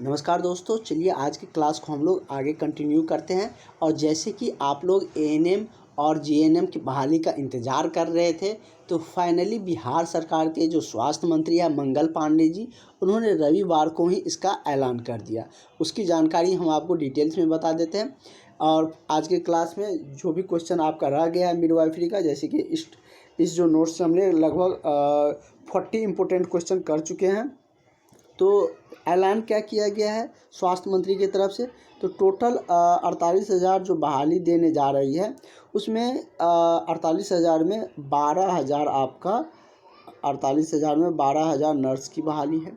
नमस्कार दोस्तों, चलिए आज की क्लास को हम लोग आगे कंटिन्यू करते हैं। और जैसे कि आप लोग एएनएम और जीएनएम की बहाली का इंतज़ार कर रहे थे, तो फाइनली बिहार सरकार के जो स्वास्थ्य मंत्री हैं मंगल पांडे जी, उन्होंने रविवार को ही इसका ऐलान कर दिया। उसकी जानकारी हम आपको डिटेल्स में बता देते हैं। और आज के क्लास में जो भी क्वेश्चन आपका रह गया है मिडवाइफरी का, जैसे कि इस जो नोट्स से हमने लगभग 40 इम्पोर्टेंट क्वेश्चन कर चुके हैं। तो ऐलान क्या किया गया है स्वास्थ्य मंत्री की तरफ से, तो टोटल 48,000 जो बहाली देने जा रही है, उसमें 48,000 में 12,000 आपका 48,000 में 12,000 नर्स की बहाली है।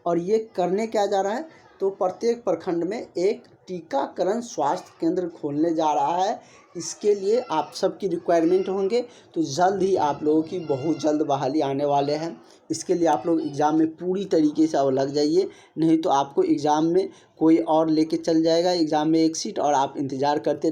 और ये करने क्या जा रहा है, तो प्रत्येक प्रखंड में एक टीकाकरण स्वास्थ्य केंद्र खोलने जा रहा है। इसके लिए आप सबकी रिक्वायरमेंट होंगे, तो जल्द ही आप लोगों की बहुत जल्द बहाली आने वाले हैं। इसके लिए आप लोग एग्ज़ाम में पूरी तरीके से अब लग जाइए, नहीं तो आपको एग्ज़ाम में कोई और लेके चल जाएगा एग्ज़ाम में एक सीट, और आप इंतज़ार करते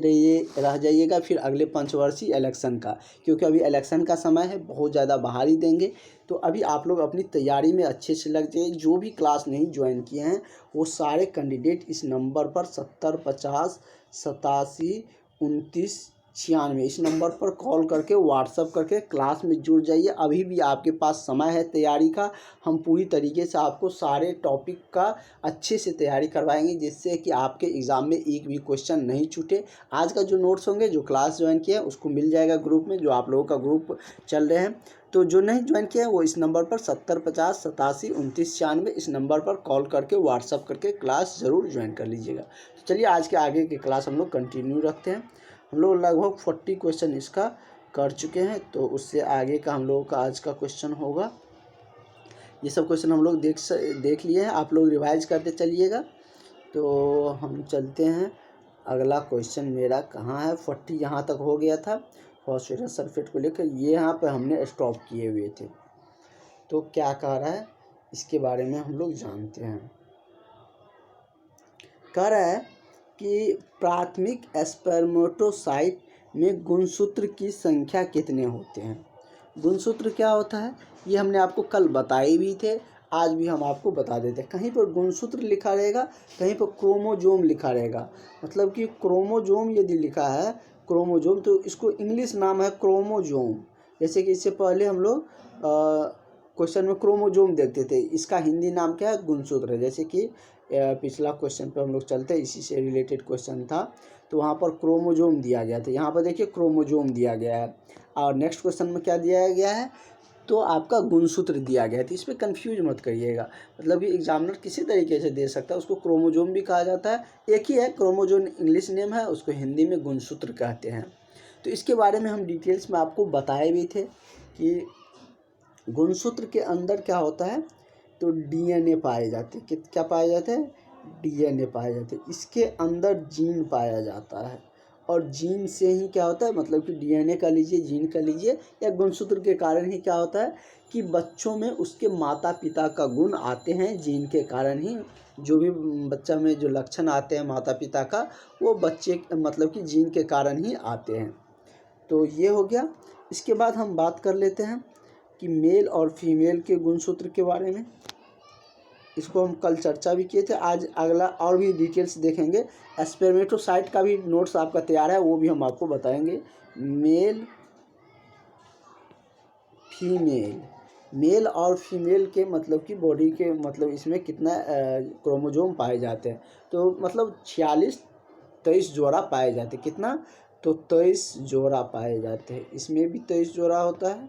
रह जाइएगा फिर अगले पंचवर्षीय इलेक्शन का, क्योंकि अभी इलेक्शन का समय है, बहुत ज़्यादा बहाली देंगे। तो अभी आप लोग अपनी तैयारी में अच्छे से लग जाइए। जो भी क्लास नहीं ज्वाइन किए हैं वो सारे कैंडिडेट इस नंबर पर 70 50 87 29 96 इस नंबर पर कॉल करके व्हाट्सअप करके क्लास में जुड़ जाइए। अभी भी आपके पास समय है तैयारी का। हम पूरी तरीके से आपको सारे टॉपिक का अच्छे से तैयारी करवाएंगे, जिससे कि आपके एग्ज़ाम में एक भी क्वेश्चन नहीं छूटे। आज का जो नोट्स होंगे, जो क्लास ज्वाइन किया है उसको मिल जाएगा ग्रुप में, जो आप लोगों का ग्रुप चल रहे हैं। तो जो नहीं ज्वाइन किया है वो इस नंबर पर 70 50 87 29 96 इस नंबर पर कॉल करके व्हाट्सअप करके क्लास ज़रूर ज्वाइन कर लीजिएगा। तो चलिए आज के आगे की क्लास हम लोग कंटिन्यू रखते हैं। हम लोग लगभग 40 क्वेश्चन इसका कर चुके हैं, तो उससे आगे का हम लोगों का आज का क्वेश्चन होगा। ये सब क्वेश्चन हम लोग देख लिए हैं, आप लोग रिवाइज करते चलिएगा। तो हम चलते हैं, अगला क्वेश्चन मेरा कहाँ है। 40 यहाँ तक हो गया था फॉस्फेरस सल्फेट को लेकर, ये यहाँ पे हमने स्टॉप किए हुए थे। तो क्या कह रहा है इसके बारे में हम लोग जानते हैं। कह रहा है कि प्राथमिक स्पर्मेटोसाइट में गुणसूत्र की संख्या कितने होते हैं। गुणसूत्र क्या होता है ये हमने आपको कल बताए भी थे, आज भी हम आपको बता देते हैं। कहीं पर गुणसूत्र लिखा रहेगा, कहीं पर क्रोमोजोम लिखा रहेगा। मतलब कि क्रोमोजोम यदि लिखा है क्रोमोजोम, तो इसको इंग्लिश नाम है क्रोमोजोम। जैसे कि इससे पहले हम लोग क्वेश्चन में क्रोमोजोम देखते थे, इसका हिंदी नाम क्या है, गुणसूत्र। जैसे कि पिछला क्वेश्चन पे हम लोग चलते, इसी से रिलेटेड क्वेश्चन था, तो वहाँ पर क्रोमोजोम दिया गया था। यहाँ पर देखिए क्रोमोजोम दिया गया है, और नेक्स्ट क्वेश्चन में क्या दिया गया है, तो आपका गुणसूत्र दिया गया है। तो इस पर कन्फ्यूज मत करिएगा, मतलब कि एग्जामिनर किसी तरीके से दे सकता है। उसको क्रोमोजोम भी कहा जाता है, एक ही है, क्रोमोजोम इंग्लिश नेम है, उसको हिंदी में गुणसूत्र कहते हैं। तो इसके बारे में हम डिटेल्स में आपको बताए भी थे कि गुणसूत्र के अंदर क्या होता है, तो डीएनए पाए जाते हैं। क्या पाए जाते हैं, डीएनए पाए जाते हैं। इसके अंदर जीन पाया जाता है, और जीन से ही क्या होता है, मतलब कि डीएनए का लीजिए, जीन का लीजिए, या गुणसूत्र के कारण ही क्या होता है कि बच्चों में उसके माता पिता का गुण आते हैं। जीन के कारण ही जो भी बच्चा में जो लक्षण आते हैं माता पिता का, वो बच्चे मतलब कि जीन के कारण ही आते हैं। तो ये हो गया। इसके बाद हम बात कर लेते हैं कि मेल और फीमेल के गुणसूत्र के बारे में। इसको हम कल चर्चा भी किए थे, आज अगला और भी डिटेल्स देखेंगे। स्पर्मेटोसाइट का भी नोट्स आपका तैयार है, वो भी हम आपको बताएंगे। मेल फीमेल, मेल और फीमेल के मतलब कि बॉडी के मतलब इसमें कितना क्रोमोजोम पाए जाते हैं, तो मतलब 23 जोड़ा पाए जाते हैं। कितना, तो 23 जोड़ा पाए जाते हैं। इसमें भी 23 जोड़ा होता है,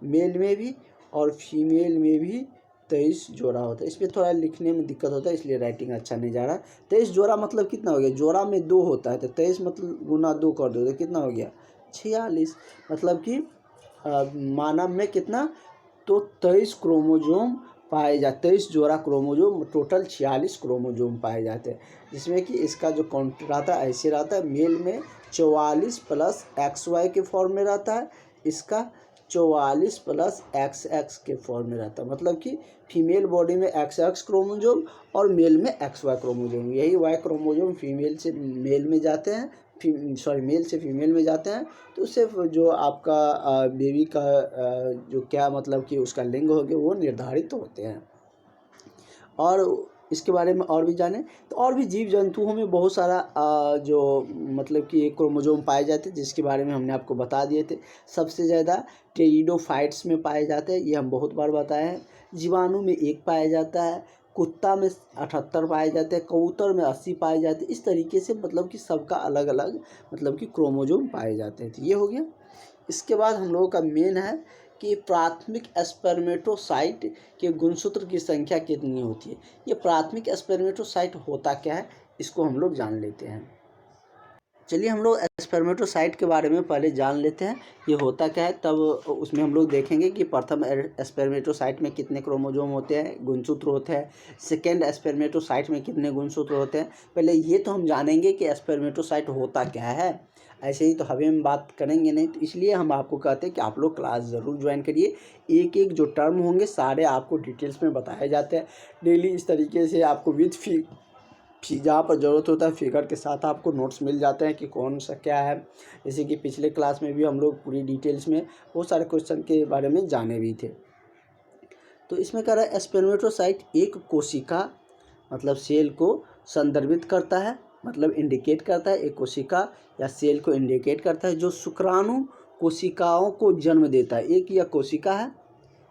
मेल में भी, और फीमेल में भी 23 जोड़ा होता है। इसमें थोड़ा लिखने में दिक्कत होता है, इसलिए राइटिंग अच्छा नहीं जा रहा। 23 जोड़ा मतलब कितना हो गया, जोड़ा में 2 होता है, तो 23 मतलब गुना 2 कर दो तो कितना हो गया, 46। मतलब कि मानव में कितना, तो 23 क्रोमोजोम पाए जाते, 23 जोड़ा क्रोमोजोम, टोटल 46 क्रोमोजोम पाए जाते हैं। जिसमें कि इसका जो काउंट रहता है ऐसे रहता है, मेल में 44 प्लस XY के फॉर्म में रहता है, इसका 44 प्लस XX के फॉर्म में रहता है। मतलब कि फीमेल बॉडी में XX क्रोमोजोम और मेल में XY क्रोमोजोम। यही Y क्रोमोजोम फीमेल से मेल में जाते हैं, मेल से फीमेल में जाते हैं, तो उससे जो आपका बेबी का जो क्या मतलब कि उसका लिंग हो गया वो निर्धारित होते हैं। और इसके बारे में और भी जाने तो और भी जीव जंतुओं में बहुत सारा जो मतलब कि क्रोमोजोम पाए जाते हैं, जिसके बारे में हमने आपको बता दिए थे। सबसे ज़्यादा टेरिडोफाइट्स में पाए जाते हैं, ये हम बहुत बार बताए हैं। जीवाणु में 1 पाया जाता है, कुत्ता में 78 पाए जाते हैं, कबूतर में 80 पाए जाते हैं। इस तरीके से मतलब कि सबका अलग अलग मतलब कि क्रोमोजोम पाए जाते हैं। तो ये हो गया। इसके बाद हम लोगों का मेन है कि प्राथमिक स्पर्मेटोसाइट के गुणसूत्र की संख्या कितनी होती है। ये प्राथमिक स्पर्मेटोसाइट होता क्या है, इसको हम लोग जान लेते हैं। चलिए हम लोग स्पर्मेटोसाइट के बारे में पहले जान लेते हैं, ये होता क्या है। तब उसमें हम लोग देखेंगे कि प्रथम स्पर्मेटोसाइट में कितने क्रोमोजोम होते हैं, गुणसूत्र होते हैं। सेकेंड स्पर्मेटोसाइट में कितने गुणसूत्र होते हैं। पहले ये तो हम जानेंगे कि स्पर्मेटोसाइट होता क्या है, ऐसे ही तो हमें हम बात करेंगे नहीं। तो इसलिए हम आपको कहते हैं कि आप लोग क्लास ज़रूर ज्वाइन करिए। एक एक जो टर्म होंगे सारे आपको डिटेल्स में बताए जाते हैं डेली। इस तरीके से आपको विथ जहाँ पर ज़रूरत होता है फिगर के साथ आपको नोट्स मिल जाते हैं कि कौन सा क्या है। जैसे कि पिछले क्लास में भी हम लोग पूरी डिटेल्स में बहुत सारे क्वेश्चन के बारे में जाने भी थे। तो इसमें कह रहा है स्पर्मेटोसाइट एक कोशिका मतलब सेल को संदर्भित करता है, मतलब इंडिकेट करता है। एक कोशिका या सेल को इंडिकेट करता है जो शुक्राणु कोशिकाओं को जन्म देता है। एक यह कोशिका है।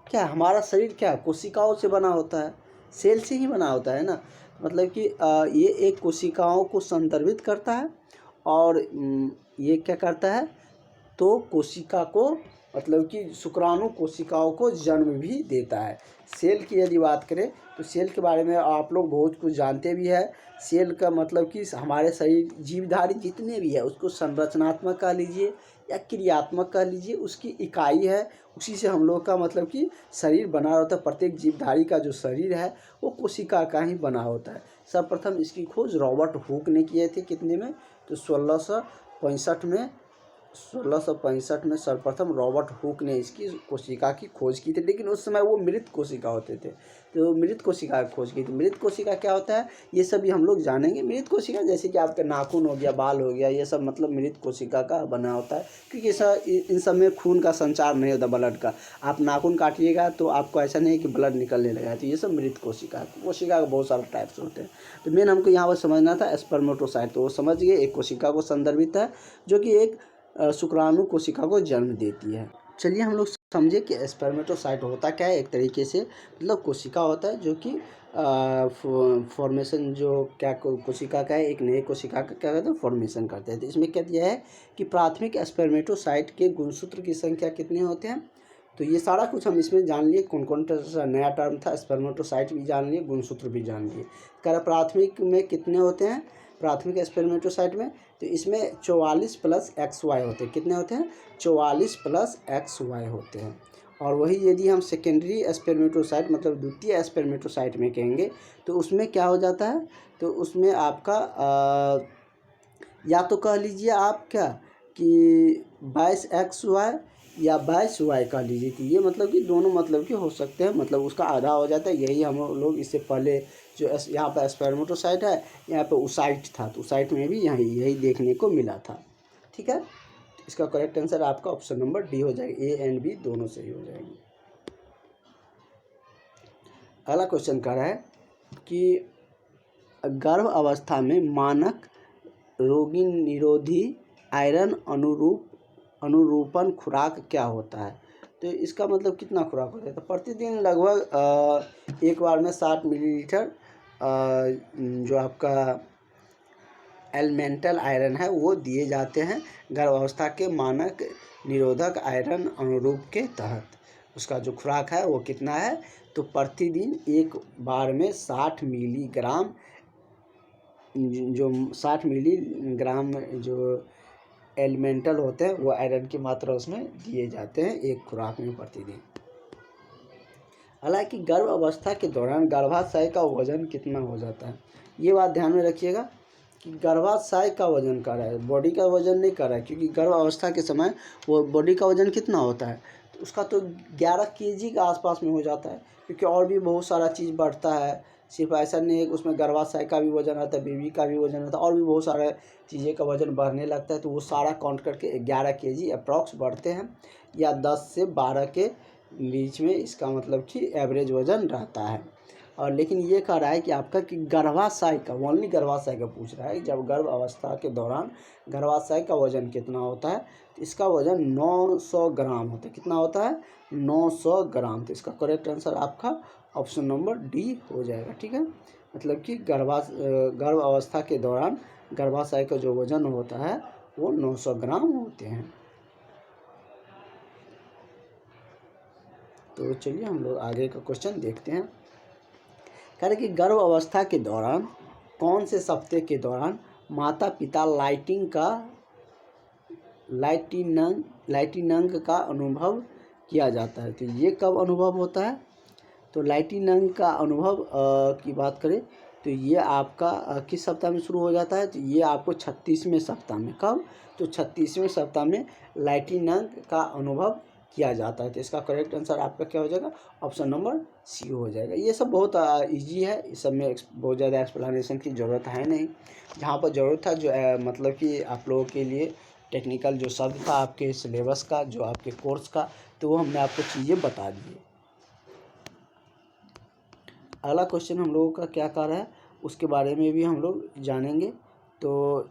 क्या हमारा शरीर क्या कोशिकाओं से बना होता है, सेल से ही बना होता है ना। मतलब कि ये एक कोशिकाओं को संदर्भित करता है और ये क्या करता है तो कोशिका को मतलब कि शुक्राणु कोशिकाओं को जन्म भी देता है। सेल की यदि बात करें तो सेल के बारे में आप लोग बहुत कुछ जानते भी है। सेल का मतलब कि हमारे शरीर जीवधारी जितने भी है उसको संरचनात्मक कह लीजिए या क्रियात्मक कह लीजिए, उसकी इकाई है। उसी से हम लोग का मतलब कि शरीर बना होता है। प्रत्येक जीवधारी का जो शरीर है वो कोशिका का ही बना होता है। सर्वप्रथम इसकी खोज रॉबर्ट हुक ने किए थे कितने में, तो 1665 में सर्वप्रथम रॉबर्ट हुक ने इसकी कोशिका की खोज की थी। लेकिन उस समय वो मृत कोशिका होते थे, तो मृत कोशिका की खोज की थी। मृत कोशिका क्या होता है ये सब भी हम लोग जानेंगे। मृत कोशिका जैसे कि आपका नाखून हो गया, बाल हो गया, ये सब मतलब मृत कोशिका का बना होता है। क्योंकि इन सब में खून का संचार नहीं होता, ब्लड का। आप नाखून काटिएगा तो आपको ऐसा नहीं है कि ब्लड निकलने लगा है। तो ये सब मृत कोशिका का बहुत सारे टाइप्स होते हैं। तो मेन हमको यहाँ पर समझना था स्पर्मेटोसाइट, तो वो समझ गए। एक कोशिका को संदर्भित है जो कि एक शुक्राणु कोशिका को जन्म देती है। चलिए हम लोग समझे कि स्पर्मेटोसाइट होता क्या है। एक तरीके से मतलब कोशिका होता है जो कि फॉर्मेशन जो क्या कोशिका का है, एक नए कोशिका का क्या कहते हैं फॉर्मेशन करते हैं। तो इसमें क्या दिया है कि प्राथमिक स्पर्मेटोसाइट के गुणसूत्र की संख्या कितने होते हैं। तो ये सारा कुछ हम इसमें जान लिए। कौन कौन सा नया टर्म था, स्पर्मेटोसाइट भी जान लिए, गुणसूत्र भी जान लिए। कह प्राथमिक में कितने होते हैं, प्राथमिक स्पर्मेटोसाइट में तो इसमें 44 + XY होते हैं। कितने होते हैं 44 + XY होते हैं। और वही यदि हम सेकेंडरी स्पर्मेटोसाइट मतलब द्वितीय स्पर्मेटोसाइट में कहेंगे तो उसमें क्या हो जाता है, तो उसमें आपका या तो कह लीजिए आप क्या कि 22XY या 22Y कह लीजिए कि ये मतलब कि दोनों मतलब कि हो सकते हैं, मतलब उसका आधा हो जाता है। यही हम लोग इससे पहले जो यहाँ पर स्पर्मेटोसाइट है यहाँ पे ओसाइट था, तो ओसाइट में भी यही देखने को मिला था। ठीक है, इसका करेक्ट आंसर आपका ऑप्शन नंबर डी हो जाएगा। ए एंड बी दोनों सही हो जाएंगे। अगला क्वेश्चन कह रहा है कि गर्भ अवस्था में मानक रोगी निरोधी आयरन अनुरूपण खुराक क्या होता है। तो इसका मतलब कितना खुराक होता है, तो प्रतिदिन लगभग एक बार में 60 मिलीलीटर जो आपका एलिमेंटल आयरन है वो दिए जाते हैं गर्भावस्था के मानक निरोधक आयरन अनुरूप के तहत। उसका जो खुराक है वो कितना है, तो प्रतिदिन एक बार में 60 मिलीग्राम जो 60 मिलीग्राम जो एलिमेंटल होते हैं वो आयरन की मात्रा उसमें दिए जाते हैं एक खुराक में प्रतिदिन। हालांकि गर्भ अवस्था के दौरान गर्भाशय का वजन कितना हो जाता है, ये बात ध्यान में रखिएगा कि गर्भाशय का वजन कर रहा है, बॉडी का वजन नहीं कर रहा है। क्योंकि गर्भ अवस्था के समय वो बॉडी का वजन कितना होता है, तो उसका तो 11 kg के आसपास में हो जाता है। क्योंकि और भी बहुत सारा चीज़ बढ़ता है, सिर्फ ऐसा नहीं है कि उसमें गर्भाशय का भी वजन आता है, बेबी का भी वजन आता है, और भी बहुत सारे चीज़ें का वजन बढ़ने लगता है। तो वो सारा काउंट करके 11 kg अप्रॉक्स बढ़ते हैं, या 10 से 12 के बीच में इसका मतलब कि एवरेज वजन रहता है। और लेकिन ये कह रहा है कि आपका कि गर्भाशय का, ओनली गर्भाशय का पूछ रहा है, जब गर्भ अवस्था के दौरान गर्भाशय का वजन कितना होता है, तो इसका वजन 900 ग्राम होता है। कितना होता है? 900 ग्राम। तो इसका करेक्ट आंसर आपका ऑप्शन नंबर डी हो जाएगा। ठीक है, मतलब कि गर्भ अवस्था के दौरान गर्भाशय का जो वजन होता है वो 900 ग्राम होते हैं। तो चलिए हम लोग आगे का क्वेश्चन देखते हैं। कह रहे कि गर्भ अवस्था के दौरान कौन से सप्ताह के दौरान माता पिता लाइटिनंग का अनुभव किया जाता है। तो ये कब अनुभव होता है? तो लाइटिनंग का अनुभव की बात करें तो ये आपका किस सप्ताह में शुरू हो जाता है? तो ये आपको 36वें सप्ताह में। कब? तो 36वें सप्ताह में लाइटिनंग का अनुभव किया जाता है। तो इसका करेक्ट आंसर आपका क्या हो जाएगा? ऑप्शन नंबर सी हो जाएगा। ये सब बहुत इजी है, इस सब में बहुत ज़्यादा एक्सप्लेनेशन की ज़रूरत है नहीं। जहाँ पर ज़रूरत था जो मतलब कि आप लोगों के लिए टेक्निकल जो शब्द था आपके सिलेबस का, जो आपके कोर्स का, तो वो हमने आपको चीज़ें बता दी। अगला क्वेश्चन हम लोगों का क्या कर रहा है उसके बारे में भी हम लोग जानेंगे। तो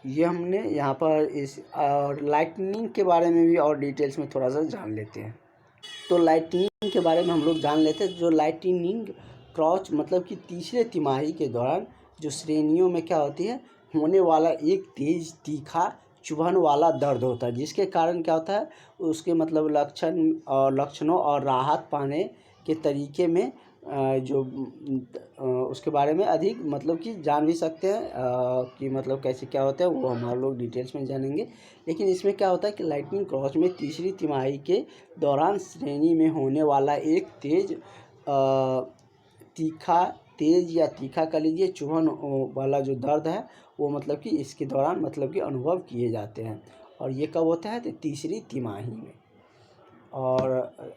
ये हमने यहाँ पर इस और लाइटनिंग के बारे में भी और डिटेल्स में थोड़ा सा जान लेते हैं। तो लाइटनिंग के बारे में हम लोग जान लेते हैं। जो लाइटनिंग क्रॉच मतलब कि तीसरे तिमाही के दौरान जो श्रेणियों में क्या होती है, होने वाला एक तेज तीखा चुभन वाला दर्द होता है, जिसके कारण क्या होता है उसके मतलब लक्षणों और राहत पाने के तरीके में जो उसके बारे में अधिक मतलब कि जान भी सकते हैं कि मतलब कैसे क्या होता है, वो हम लोग डिटेल्स में जानेंगे। लेकिन इसमें क्या होता है कि लाइटनिंग क्रॉच में तीसरी तिमाही के दौरान श्रेणी में होने वाला एक तेज या तीखा कर लीजिए चुभन वाला जो दर्द है वो मतलब कि इसके दौरान मतलब कि अनुभव किए जाते हैं। और ये कब होता है? तो तीसरी तिमाही में। और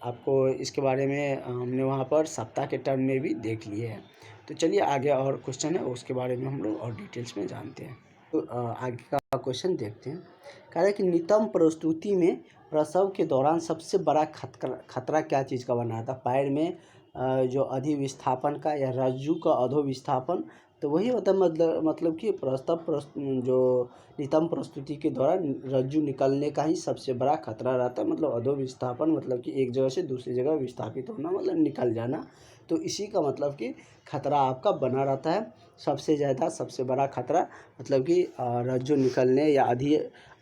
आपको इसके बारे में हमने वहाँ पर सप्ताह के टर्म में भी देख लिए हैं। तो चलिए आगे और क्वेश्चन है उसके बारे में हम लोग और डिटेल्स में जानते हैं। तो आगे का क्वेश्चन देखते हैं। कह रहे हैं कि नितंब प्रस्तुति में प्रसव के दौरान सबसे बड़ा खतरा क्या चीज़ का बना था? पैर में जो अधिविस्थापन का या रज्जु का अधोविस्थापन। तो वही होता है मतलब कि जो नितंब प्रस्तुति के दौरान रज्जु निकलने का ही सबसे बड़ा खतरा रहता है। मतलब अधोविस्थापन मतलब कि एक जगह से दूसरी जगह विस्थापित होना मतलब निकल जाना। तो इसी का मतलब कि खतरा आपका बना रहता है। सबसे बड़ा खतरा मतलब कि रज्जु निकलने या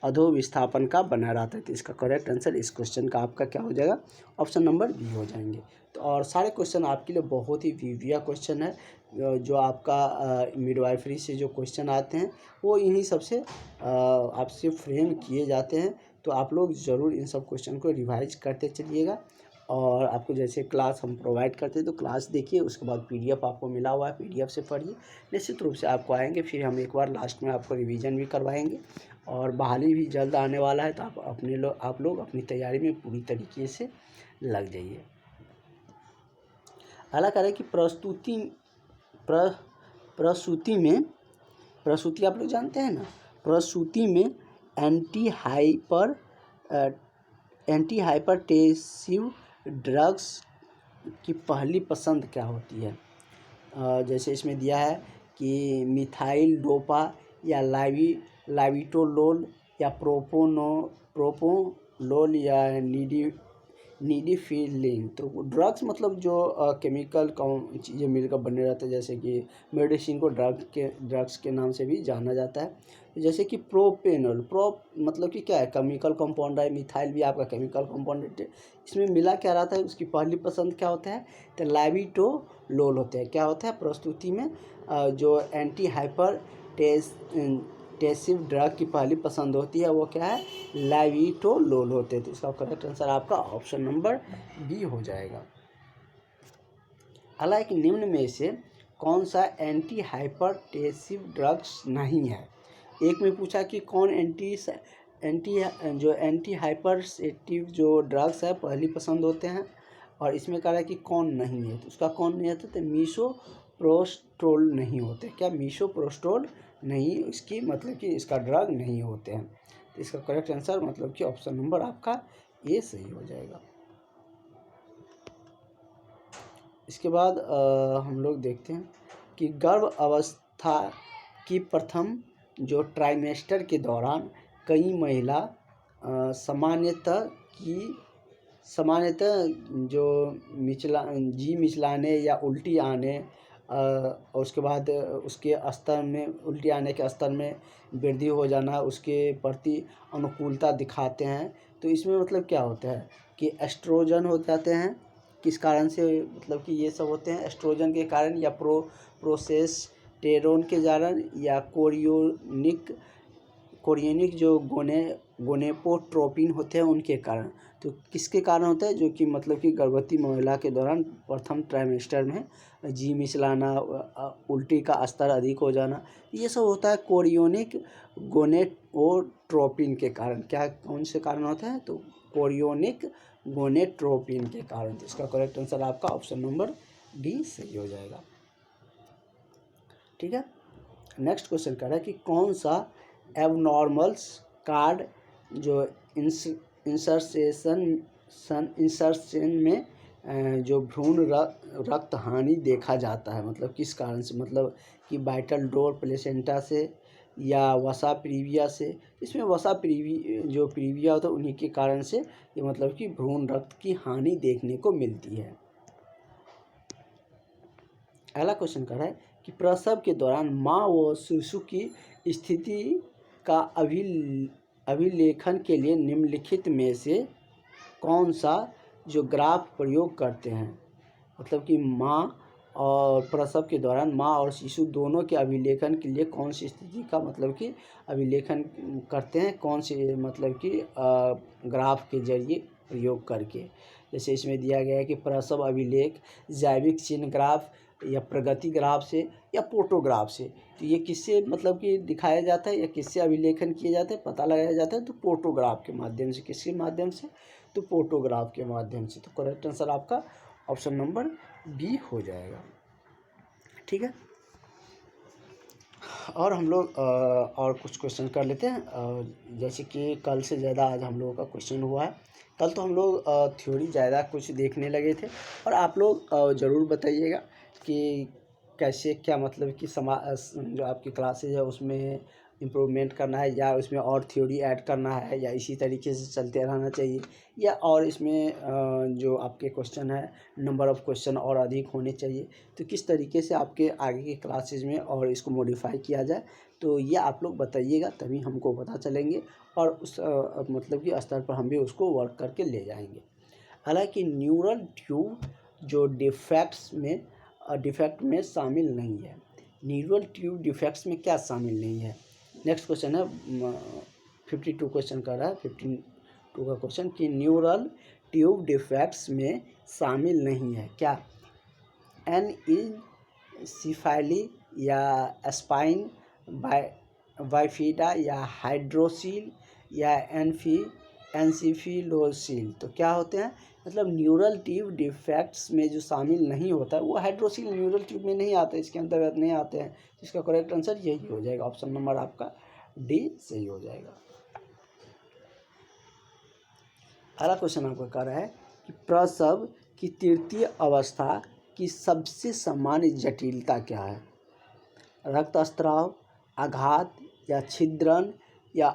अधोविस्थापन का बना रहता है। तो इसका करेक्ट आंसर इस क्वेश्चन का आपका क्या हो जाएगा? ऑप्शन नंबर बी हो जाएंगे। तो और सारे क्वेश्चन आपके लिए बहुत ही वीविया क्वेश्चन है। जो आपका मिडवाइफरी से जो क्वेश्चन आते हैं वो इन्हीं सबसे आपसे फ्रेम किए जाते हैं। तो आप लोग ज़रूर इन सब क्वेश्चन को रिवाइज करते चलिएगा। और आपको जैसे क्लास हम प्रोवाइड करते हैं तो क्लास देखिए, उसके बाद पीडीएफ आपको मिला हुआ है, पीडीएफ से पढ़िए। निश्चित रूप से आपको आएंगे, फिर हम एक बार लास्ट में आपको रिवीजन भी करवाएंगे। और बहाली भी जल्द आने वाला है, तो आप लोग अपनी तैयारी में पूरी तरीके से लग जाइए। अगला कह रहे कि प्रसूति आप लोग जानते हैं ना, प्रसूति में एंटी हाइपरटेंसिव ड्रग्स की पहली पसंद क्या होती है? जैसे इसमें दिया है कि मिथाइल डोपा या लाविटोलोल या प्रोपोलोल या नीडिफिलिन। तो ड्रग्स मतलब जो केमिकल चीज़ें मिलकर बने रहते हैं, जैसे कि मेडिसिन को ड्रग्स के नाम से भी जाना जाता है। जैसे कि प्रोपेनोल मतलब कि क्या है? केमिकल कंपाउंड है। मिथाइल भी आपका केमिकल कंपाउंड है। इसमें मिला क्या रहता है? उसकी पहली पसंद क्या होता है? तो लाविटोलोल होते हैं। क्या होता है? प्रस्तुति में जो एंटी हाइपरटेंसिव ड्रग की पहली पसंद होती है वो क्या है? लाविटोलोल होते हैं। तो इसका करेक्ट आंसर आपका ऑप्शन नंबर बी हो जाएगा। हालांकि निम्न में से कौन सा एंटी हाइपरटेंसिव ड्रग्स नहीं है? एक में पूछा कि कौन एंटी हाइपरटेंसिव जो ड्रग्स है पहली पसंद होते हैं, और इसमें कह रहा है कि कौन नहीं है। तो उसका कौन नहीं होता? तो मीसोप्रोस्टोल नहीं होते। क्या? मीसोप्रोस्टोल नहीं, इसकी मतलब कि इसका ड्रग नहीं होते हैं। तो इसका करेक्ट आंसर मतलब कि ऑप्शन नंबर आपका ए सही हो जाएगा। इसके बाद हम लोग देखते हैं कि गर्भ अवस्था की प्रथम जो ट्राइमेस्टर के दौरान कई महिला सामान्यतः जो मिचलाने या उल्टी आने और उसके बाद उसके स्तर में उल्टी आने के स्तर में वृद्धि हो जाना, उसके प्रति अनुकूलता दिखाते हैं। तो इसमें मतलब क्या होता है कि एस्ट्रोजन हो जाते हैं। किस कारण से मतलब कि ये सब होते हैं? एस्ट्रोजन के कारण या प्रोजेस्टेरोन के कारण या कोरियोनिक जो गोनेपोट्रोपिन होते हैं उनके कारण। तो किसके कारण होता है? जो कि मतलब कि गर्भवती महिला के दौरान प्रथम ट्राइमेस्टर में जी मिचलाना, उल्टी का स्तर अधिक हो जाना, ये सब होता है कोरियोनिक गोनेपोट्रोपिन के कारण। क्या कौन से कारण होते हैं? तो कोरियोनिक गोनेट्रोपिन के कारण। तो इसका करेक्ट आंसर आपका ऑप्शन नंबर डी सही हो जाएगा। ठीक है, नेक्स्ट क्वेश्चन कह रहा है कि कौन सा एबनॉर्मल्स कार्ड जो इंसर्शन में जो भ्रूण रक्त हानि देखा जाता है, मतलब किस कारण से? मतलब कि वाइटल डोर प्लेसेंटा से या वसा प्रीविया से। इसमें वसा जो प्रीविया होता है उन्हीं के कारण से ये मतलब कि भ्रूण रक्त की हानि देखने को मिलती है। अगला क्वेश्चन कर रहा है कि प्रसव के दौरान माँ व शिशु की स्थिति का अभिलेखन के लिए निम्नलिखित में से कौन सा जो ग्राफ प्रयोग करते हैं? मतलब कि माँ और प्रसव के दौरान माँ और शिशु दोनों के अभिलेखन के लिए कौन सी स्थिति का मतलब कि अभिलेखन करते हैं? कौन से मतलब कि ग्राफ के जरिए प्रयोग करके। जैसे इसमें दिया गया है कि प्रसव अभिलेख जैविक चिन्ह ग्राफ या प्रगति ग्राफ से या फोटोग्राफ से। तो ये किससे मतलब कि दिखाया जाता है या किससे अभिलेखन किए जाते हैं, पता लगाया जाता है? तो फोटोग्राफ के माध्यम से। किसके माध्यम से? तो फोटोग्राफ के माध्यम से। तो करेक्ट आंसर आपका ऑप्शन नंबर बी हो जाएगा। ठीक है, और हम लोग और कुछ क्वेश्चन कर लेते हैं। जैसे कि कल से ज़्यादा आज हम लोगों का क्वेश्चन हुआ है। कल तो हम लोग थ्योरी ज़्यादा कुछ देखने लगे थे, और आप लोग ज़रूर बताइएगा कि कैसे क्या मतलब कि जो आपकी क्लासेज है उसमें इम्प्रूवमेंट करना है या उसमें और थ्योरी ऐड करना है या इसी तरीके से चलते रहना चाहिए, या और इसमें जो आपके क्वेश्चन है नंबर ऑफ़ क्वेश्चन और अधिक होने चाहिए। तो किस तरीके से आपके आगे के क्लासेज में और इसको मॉडिफाई किया जाए, तो ये आप लोग बताइएगा, तभी हमको पता चलेंगे और उस मतलब कि स्तर पर हम भी उसको वर्क करके ले जाएंगे। हालांकि न्यूरल ट्यूब जो डिफेक्ट में शामिल नहीं है। न्यूरल ट्यूब डिफेक्ट्स में क्या शामिल नहीं है? नेक्स्ट क्वेश्चन है 52 क्वेश्चन कर रहा है 52 का क्वेश्चन कि न्यूरल ट्यूब डिफेक्ट्स में शामिल नहीं है क्या? एनइनसेफेली या स्पाइन बाइफिडा या हाइड्रोसील या एनसीफिलोसील। तो क्या होते हैं? मतलब न्यूरल ट्यूब डिफेक्ट्स में जो शामिल नहीं होता है वो हाइड्रोसील न्यूरल ट्यूब में नहीं आता है, इसके अंतर्गत नहीं आते हैं। इसका करेक्ट आंसर यही हो जाएगा, ऑप्शन नंबर आपका डी सही हो जाएगा। अगला क्वेश्चन आपका कह रहा है कि प्रसव की तृतीय अवस्था की सबसे सामान्य जटिलता क्या है? रक्तस्राव, आघात या छिद्रन या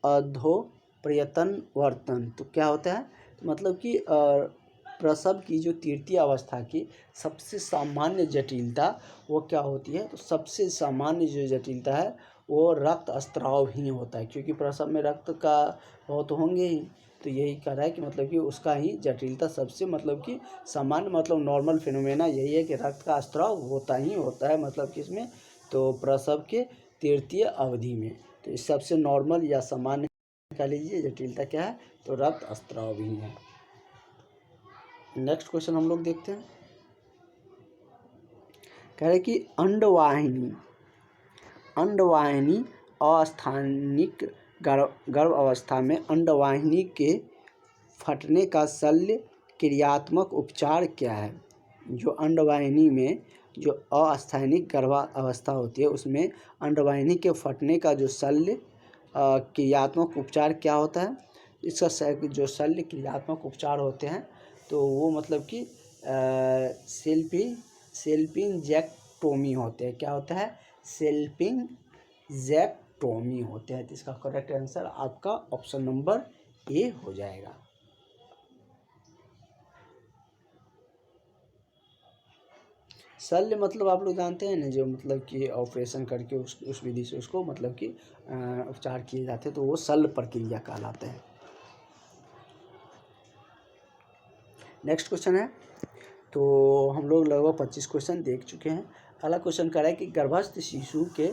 अधोप्रयतन वर्तन। तो क्या होता है? तो मतलब कि प्रसव की जो तृतीय अवस्था की सबसे सामान्य जटिलता वो क्या होती है? तो सबसे सामान्य जो जटिलता है वो रक्तस्राव ही होता है, क्योंकि प्रसव में रक्त का बहुत होंगे ही। तो यही कह रहा है कि मतलब कि उसका ही जटिलता सबसे मतलब कि सामान्य मतलब नॉर्मल फिनोमेना यही है कि रक्त का स्राव होता ही होता है, मतलब कि इसमें तो प्रसव के तृतीय अवधि में। तो इस सबसे नॉर्मल या सामान्य कह लीजिए जटिलता क्या है? तो रक्त स्राव ही है। नेक्स्ट क्वेश्चन हम लोग देखते हैं। कह रहे कि अंडवाहिनी अस्थानिक गर्भ अवस्था में अंडवाहिनी के फटने का शल्य क्रियात्मक उपचार क्या है? जो अंडवाहिनी में जो अस्थानिक गर्भावस्था होती है उसमें अंडवाहिनी के फटने का जो शल्य क्रियात्मक उपचार क्या होता है? इसका जो शल्य क्रियात्मक उपचार होते हैं तो वो मतलब कि सेल्पिंजेक्टोमी होते हैं। क्या होता है? सेल्पिंजेक्टोमी होते हैं। तो इसका करेक्ट आंसर आपका ऑप्शन नंबर ए हो जाएगा। शल्य मतलब आप लोग जानते हैं ना, जो मतलब कि ऑपरेशन करके उस विधि से उसको मतलब कि उपचार किए जाते हैं, तो वो शल्य प्रक्रिया कहलाते हैं। नेक्स्ट क्वेश्चन है, तो हम लोग लगभग 25 क्वेश्चन देख चुके हैं। अगला क्वेश्चन कह रहा है कि गर्भस्थ शिशु के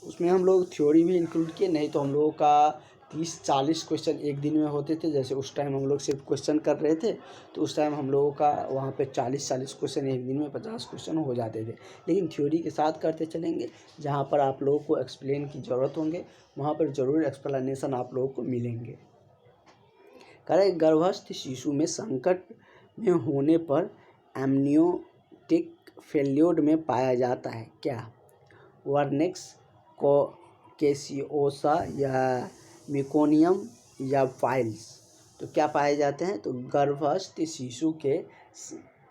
उसमें हम लोग थ्योरी भी इंक्लूड किए, नहीं तो हम लोगों का 30-40 क्वेश्चन एक दिन में होते थे। जैसे उस टाइम हम लोग सिर्फ क्वेश्चन कर रहे थे, तो उस टाइम हम लोगों का वहाँ पे 40-40 क्वेश्चन एक दिन में 50 क्वेश्चन हो जाते थे। लेकिन थ्योरी के साथ करते चलेंगे, जहाँ पर आप लोगों को एक्सप्लेन की ज़रूरत होंगे वहाँ पर ज़रूर एक्सप्लेनेशन आप लोगों को मिलेंगे। कह रहे गर्भस्थ शिशु में संकट में होने पर एमनियोटिक फेल्योर में पाया जाता है क्या? वर्निक्स को कैसियोसा या मिकोनियम या फाइल्स। तो क्या पाए जाते हैं? तो गर्भस्थ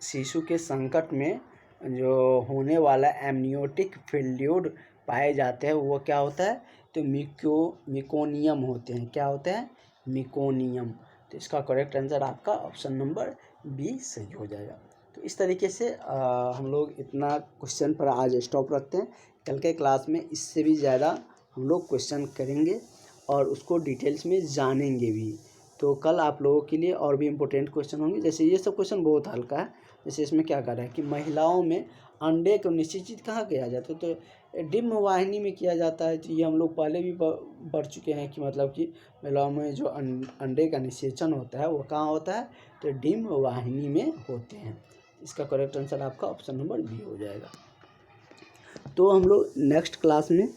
शिशु के संकट में जो होने वाला एमनियोटिक फेल्योर पाए जाते हैं वो क्या होता है? तो मिकोनियम होते हैं। क्या होते हैं? मिकोनियम। तो इसका करेक्ट आंसर आपका ऑप्शन नंबर बी सही हो जाएगा। तो इस तरीके से हम लोग इतना क्वेश्चन पर आज स्टॉप रखते हैं। कल के क्लास में इससे भी ज़्यादा हम लोग क्वेश्चन करेंगे और उसको डिटेल्स में जानेंगे भी। तो कल आप लोगों के लिए और भी इम्पोर्टेंट क्वेश्चन होंगे। जैसे ये सब क्वेश्चन बहुत हल्का है। जैसे इसमें क्या कर रहा है कि महिलाओं में अंडे को निषेचित कहाँ किया जाता है? तो डिम्ब वाहिनी में किया जाता है। तो ये हम लोग पहले भी पढ़ चुके हैं कि मतलब कि महिलाओं में जो अंडे का निषेचन होता है वो कहाँ होता है? तो डिम्ब वाहिनी में होते हैं। इसका करेक्ट आंसर आपका ऑप्शन नंबर बी हो जाएगा। तो हम लोग नेक्स्ट क्लास में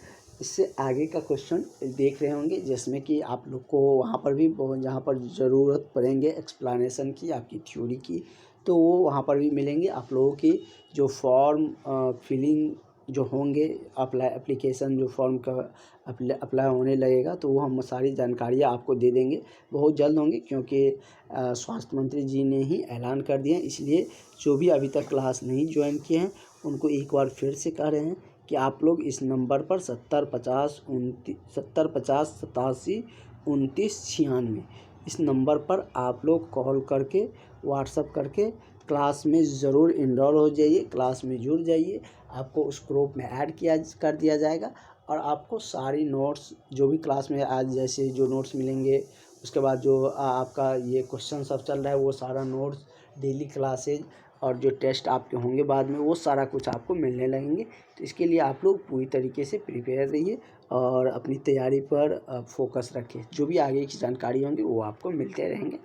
इससे आगे का क्वेश्चन देख रहे होंगे, जिसमें कि आप लोग को वहाँ पर भी जहाँ पर ज़रूरत पड़ेंगे एक्सप्लेनेशन की, आपकी थ्योरी की, तो वो वहाँ पर भी मिलेंगे। आप लोगों की जो फॉर्म फिलिंग जो होंगे, एप्लीकेशन जो फॉर्म का अप्लाई होने लगेगा, तो वो हम सारी जानकारियाँ आपको दे देंगे। बहुत जल्द होंगे, क्योंकि स्वास्थ्य मंत्री जी ने ही ऐलान कर दिया है। इसलिए जो भी अभी तक क्लास नहीं ज्वाइन किए हैं उनको एक बार फिर से कह रहे हैं कि आप लोग इस नंबर पर 7050-87 इस नंबर पर आप लोग कॉल करके व्हाट्सअप करके क्लास में ज़रूर इनरोल हो जाइए, क्लास में जुड़ जाइए। आपको उस ग्रुप में ऐड कर दिया जाएगा और आपको सारी नोट्स जो भी क्लास में आज जैसे जो नोट्स मिलेंगे, उसके बाद जो आपका ये क्वेश्चन सब चल रहा है वो सारा नोट्स, डेली क्लासेज और जो टेस्ट आपके होंगे बाद में, वो सारा कुछ आपको मिलने लगेंगे। तो इसके लिए आप लोग पूरी तरीके से प्रिपेयर रहिए और अपनी तैयारी पर फोकस रखें। जो भी आगे की जानकारी होंगी वो आपको मिलते रहेंगे।